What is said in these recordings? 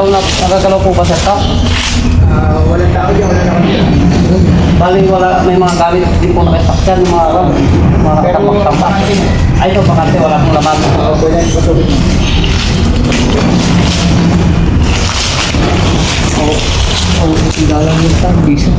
nagagalaw po ba sir to? Walang tao dyan, wala naman dyan. Bali wala, may mga gamit din po nakasakyan, mga tambak-tambak. Ay ito, bakante, wala pong laman. Wala yung patubig mo. Dalang yung tag, bisa.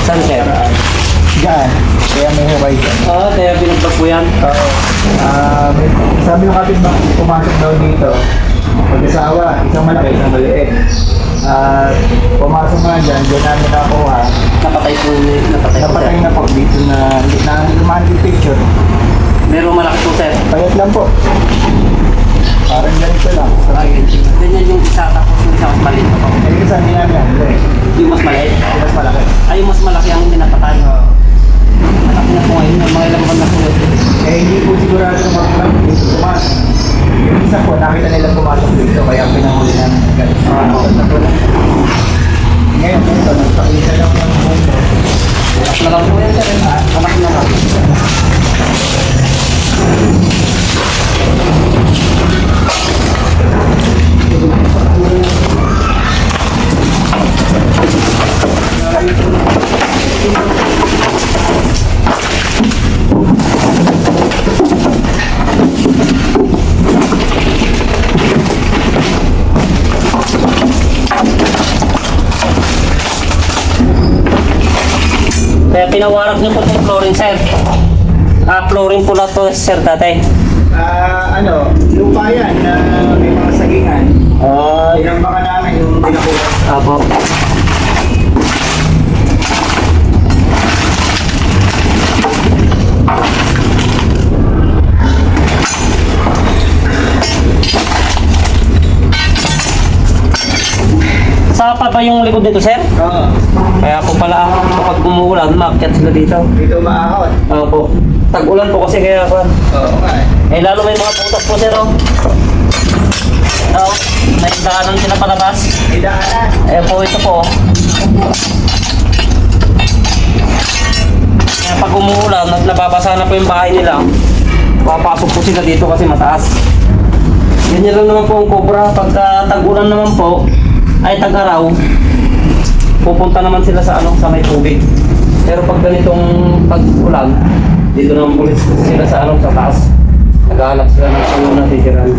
Saan sir? Diyan. Kaya may huway dyan. Kaya binagpag po yan. Oo. Sabi ng kapit ba, pumasok daw dito. Mag-asawa, isang malaki, isang maliit. Pumasok nga dyan, dyan namin nakuha. Napatay po Napatay sir. na po dito na lumahan yung picture. Merong malaki po sir. Payat lang po. Parang ganito lang. Ganyan yung isa tapos yung isa mas maliit. Eh, kasi hindi namin yan. Hindi. Yung mas maliit. Mas malaki. Ay, yung mas malaki ang hindi napatay. Malaki na po ngayon. Mga ilang buwan na po. Eh, hindi po sigurado na mag-club dito pumasok. Yung isa po, nakita nila pumasok dito, kaya pinahuli namin. Ngayon, ito, nagpakita lang ng mundo. Anak na lang po yan sir. Anak na lang. Kaya pinawarak niyo po itong flooring sir. Flooring po na to sir tatay. Lupa yan na may mga sagingan. Tinambakan namin yung pinakuha. Apo. Sapa ba yung likod nito sir? Oo. Kaya po pala kapag umuulan, maakyat sila dito. Dito maahon. Opo. Tag-ulan po kasi kaya ako. Oo nga eh. Lalo may mga butas po sir oh. Oo. May daanan sila palabas. May daanan. Po ito po. Kaya pag umuulan at nababasa na po yung bahay nila, papasok po sila dito kasi mataas. Ganyan lang naman po ang cobra. Pagka tag-ulan naman po, ay tag-araw, pupunta naman sila sa sa may tubig. Pero pag ganitong pag-ulan, dito naman po sila sa sa taas. Naghahanap sila ng natitiran.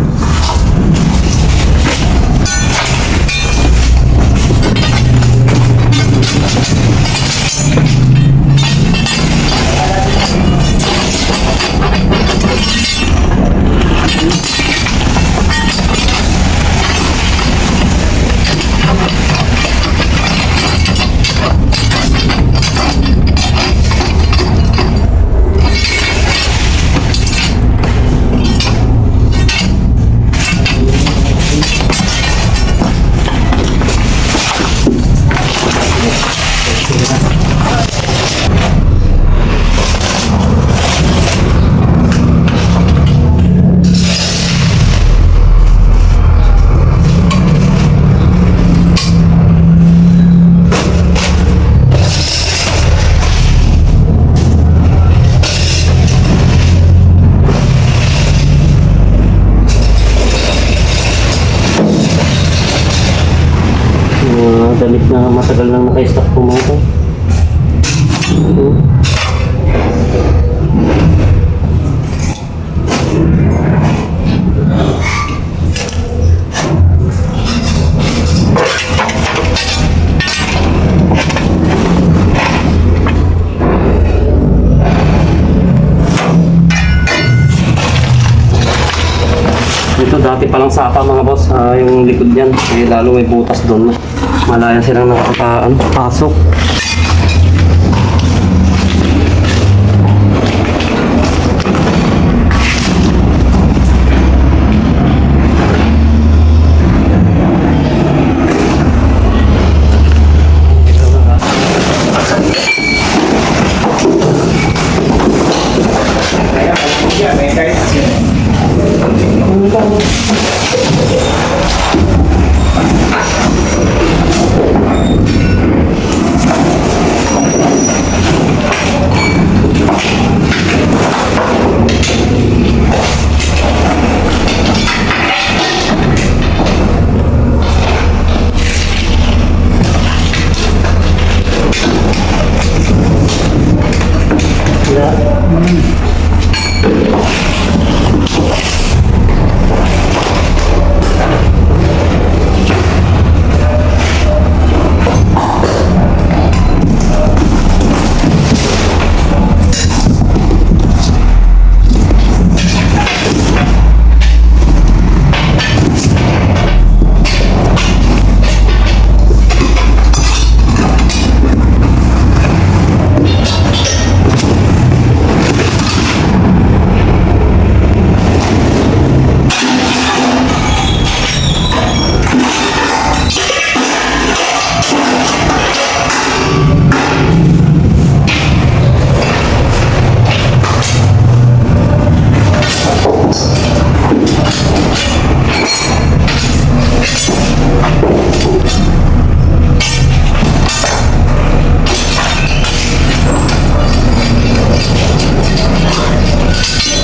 Tagal lang naka-stop po mga ito. Ito dati palang sapa mga boss, yung likod niyan, eh, lalo may butas doon. Malaya silang pasok. Kaya, may kahit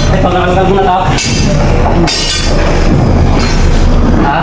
Ay, pagkakalagag mo na ta. Ha?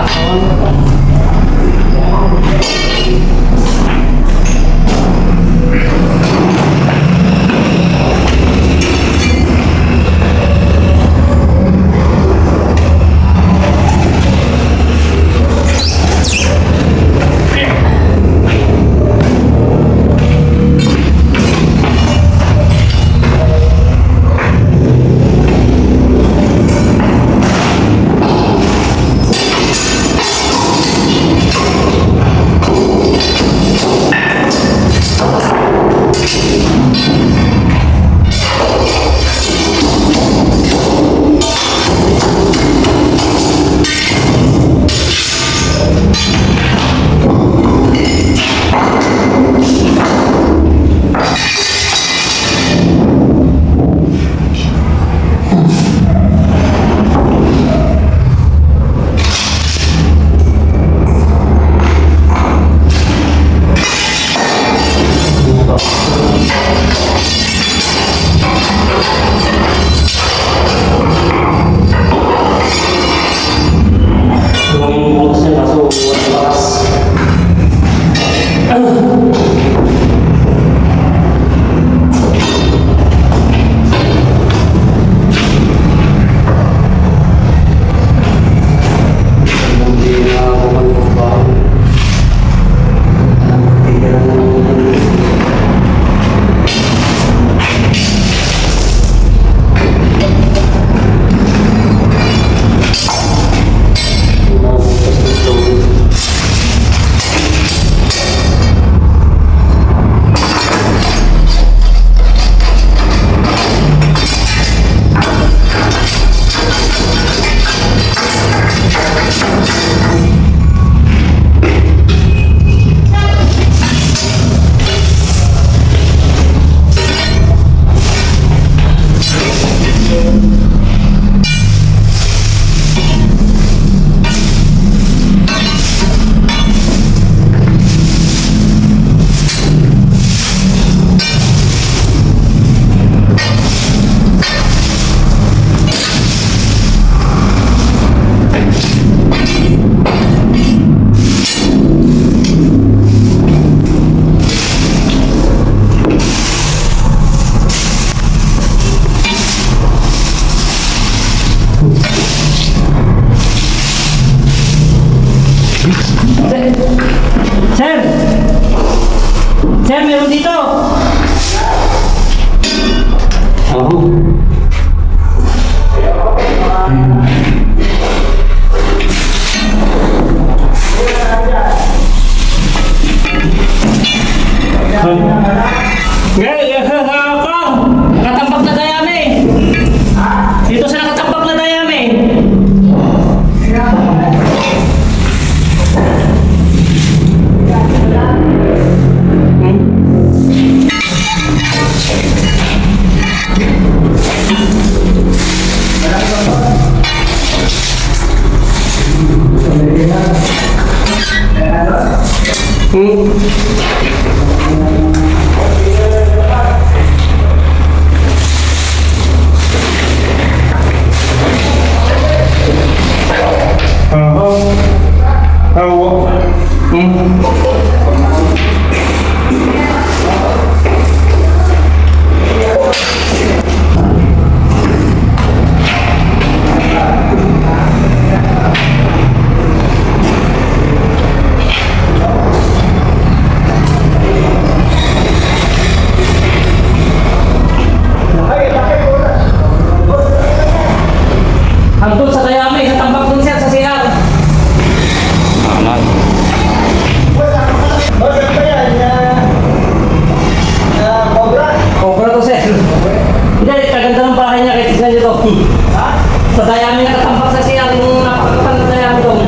Sa dayami nakatambak sa siya, yung napakatan na dayami doon.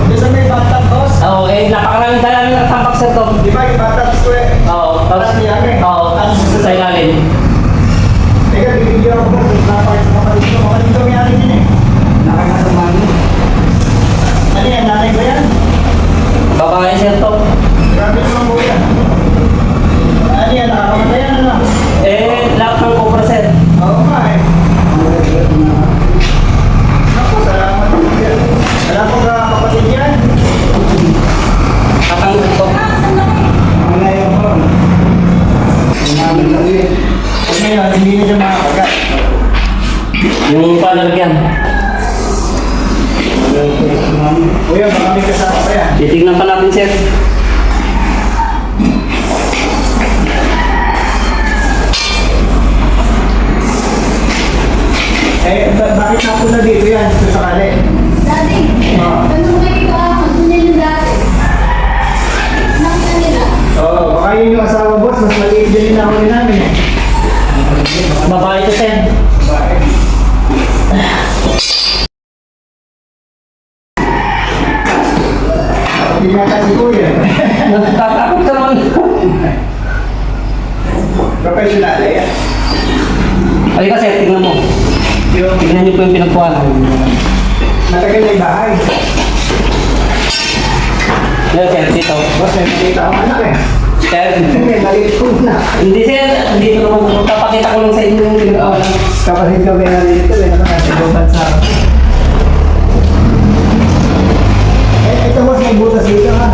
Doon sa may bathtub, boss. Oo, napakaraming dayami nakatambak sa doon. Di ba, yung bathtub square? Oo, tapos, oo, sa ilalim. Teka, bibigyan ako ba? Napakit sa kapatid ko. Kapatid ko may akin din eh. Nakakasamaan mo. Ano yan? Nanay ko yan? Babae siya to. Grabe naman po yan. Ano yan? Nakakamatay yan ano? Lahat ng cobra sir. Oo nga eh. Naku, salamat po yan. Wala po ka kapatid yan? Tatanggal ko. Ang ngayon po. Ang lang yun. At ngayon, hindi na siya makakagat. Yung palalagyan. Kuya, baka may kasama pa yan. Titignan pa natin sir. Bakit napunta dito yan? Ito sa kali. Dati, Ah. nandun kayo kahapon, doon yung dati. Nakita nila. Oo, baka yun yung asawa boss. Mas maliit din na huli namin eh. Babae to sir. Bakit? Hindi yata si Kuya. Natatakot ka naman. Professional eh. Halika sir, tingnan mo. Yung Tingnan niyo po yung pinagkuhan. matagal na yung bahay. Yan sir, dito. Boss, may makita akong anak eh. Sir, May maliit po na. hindi sir, dito naman pupunta. Pakita ko lang sa inyo yung pinagkuhan. Kapatid ko may nalilito eh. Nakakasa ibang bansa. Ito boss, may butas dito ha.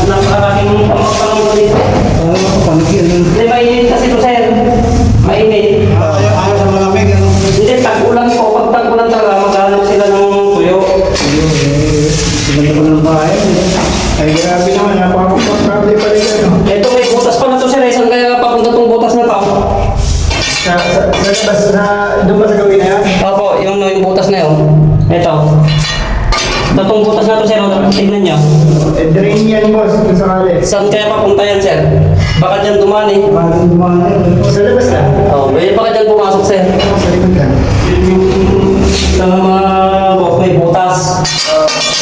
Napakaraming pamagpamang ko dito. Oo, ako pamigil. Hindi, mainit kasi ito sir. Mainit. Ayaw sa malamig. Hindi, tag-ulan po. Pag tag-ulan talaga, maghanap sila ng tuyo. Ganda ko ng bahay. Ay, grabe naman. Napaka-problem pa rin ano. Ito may butas pa na to sir. Saan kaya papunta tong butas na to? Sa labas na, doon ba sa gawin na yan? Opo, yung butas na yun. Ito. Ito tong butas na to sir. Tignan nyo. Drain yan boss, kung sakali. Saan kaya papunta yan sir? Baka dyan dumani. Parang dumana yun. Sa labas na? Oh, baka dyan pumasok sir. Sa likod ka. Sa mga may butas.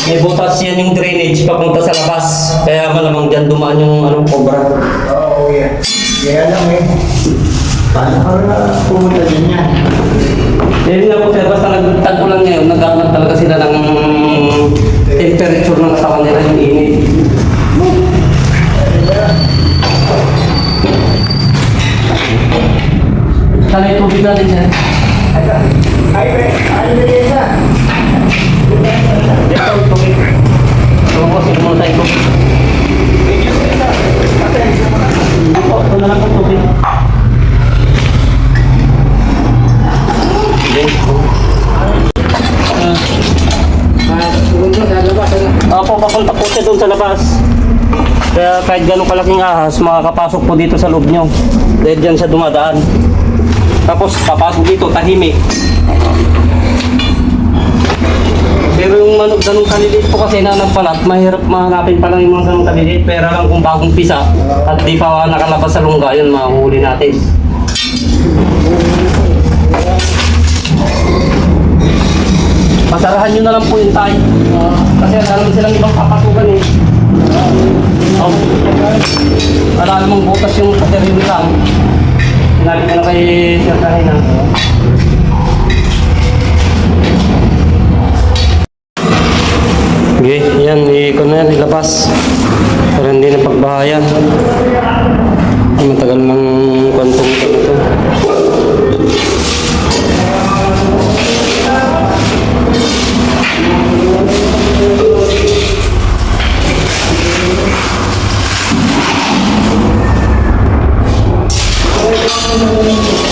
May butas yan yung drainage papunta sa labas. Kaya malamang dyan dumaan yung cobra. Oo, yeah. Kaya lang eh. Paano ka pumunta din yan? Yun nga po sir, basta nagtag-ulan ngayon, nagkakanap talaga sila ng temperature ng katawan nila, yung init. Sana yung tubig natin sir. Ay, ano na yan siya? Dito yung tubig. So po, sige muna tayo tubig. Ito na lang ang tubig. Opo, papunta po siya doon sa labas. Kaya kahit gano'ng kalaking ahas, makakapasok po dito sa loob nyo. Dahil dyan siya dumadaan. Tapos papasok dito, tahimik. Pero yung manok ganong kaliliit po kasi na nagpalat, mahirap mahanapin pa lang yung mga ganong kaliliit. Pero lang kung bagong pisa at di pa nakalabas sa lungga, yun mahuli natin. Pasarahan nyo na lang po yung tayo. Kasi alam silang ibang papasukan eh. Wala namang butas yung paterin lang. Sinabi ko na kay Sir Kahina. Okay, yan, i-ikon na yan, ilabas. Para hindi na pagbahayan. Matagal ng kwantong ito.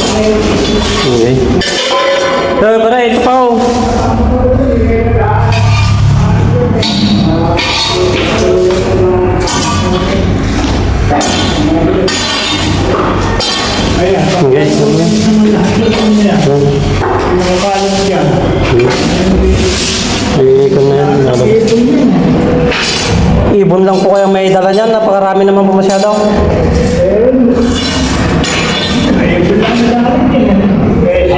Okay. Para ito pa oh. Ayan. Okay. Nakakalan siya. Ikon na yan. ibon lang po kaya may dala niyan. Napakarami naman po masyado. Ayun lang sa lahat din. Eh,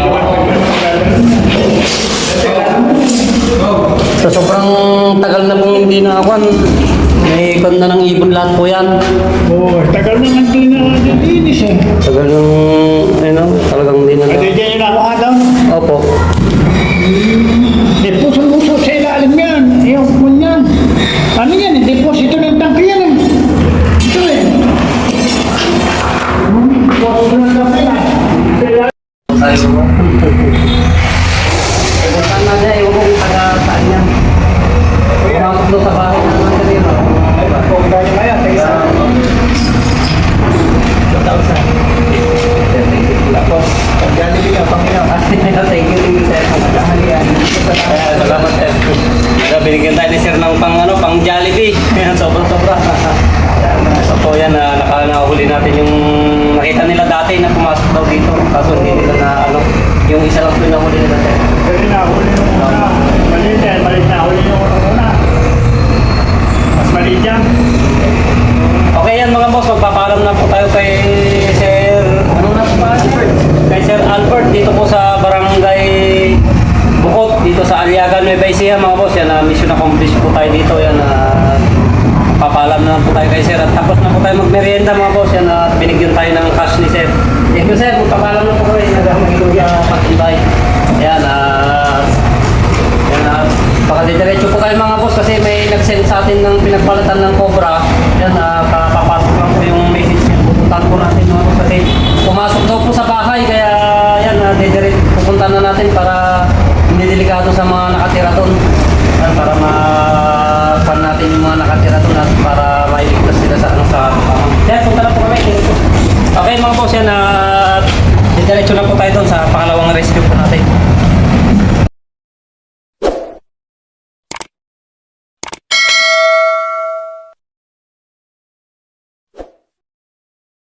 Sa sobrang tagal na pong hindi nakakuan, may ikon na ng ibon lahat po yan. Oo, tagal naman din na nadidinis eh. Tagal yung, ano, talagang hindi na. Ito dyan yung nakuha daw. Opo. Puso-puso sa ilalim yan. Yung kun yan. Ano yan? Deposito ng tangke yan eh. Ito eh. Deposito ng tangke yan. Sa ilalim. Tayo mo. Bukan na dyan, ewan ko kung taga-saan yan. Pumasok doon sa bahay na naman kanina. Kung kaya kaya, tayo sa... Tapos, pag-jollibee ka, Panginoon. Thank you, sir. Salamat, sir. Binigyan tayo ni sir ng pang Jollibee. Sobra-sobra. So po yan, nakahuli natin yung nakita nila dati na pumasok daw dito. Kaso hindi nila na yung isa lang po yung nahuli nila, sir. Kasi nahuli nung una. Maliit yan, maliit na huli nung una. Mas maliit yan. Okay yan mga boss, magpapaalam na po tayo kay Sir, ano na po ba? Kay Sir Albert dito po sa Barangay Bukot, dito sa Aliagan, Nueva Ecija mga boss. Yan, mission accomplished po tayo dito. Yan, papaalam na po tayo kay Sir at tapos na po tayo magmerienda mga boss. Yan, binigyan tayo ng cash ni Sir. Thank you, Sir. Magpapaalam na po kayo. Nag-magiging pag-invite. Yan, baka didiretso po tayo mga boss kasi may nag-send sa atin ng pinagbalatan ng Cobra. Yan, papasok lang po yung message niya. Pupuntahan po natin mga boss kasi pumasok daw po sa bahay. Kaya yan, pupuntahan na natin para hindi delikado sa mga nakatira doon. Yan, para ma-fan natin yung mga nakatira doon at para mailigtas sila sa sa yan, punta na po kami. Okay mga boss, yan, didiretso na po tayo doon sa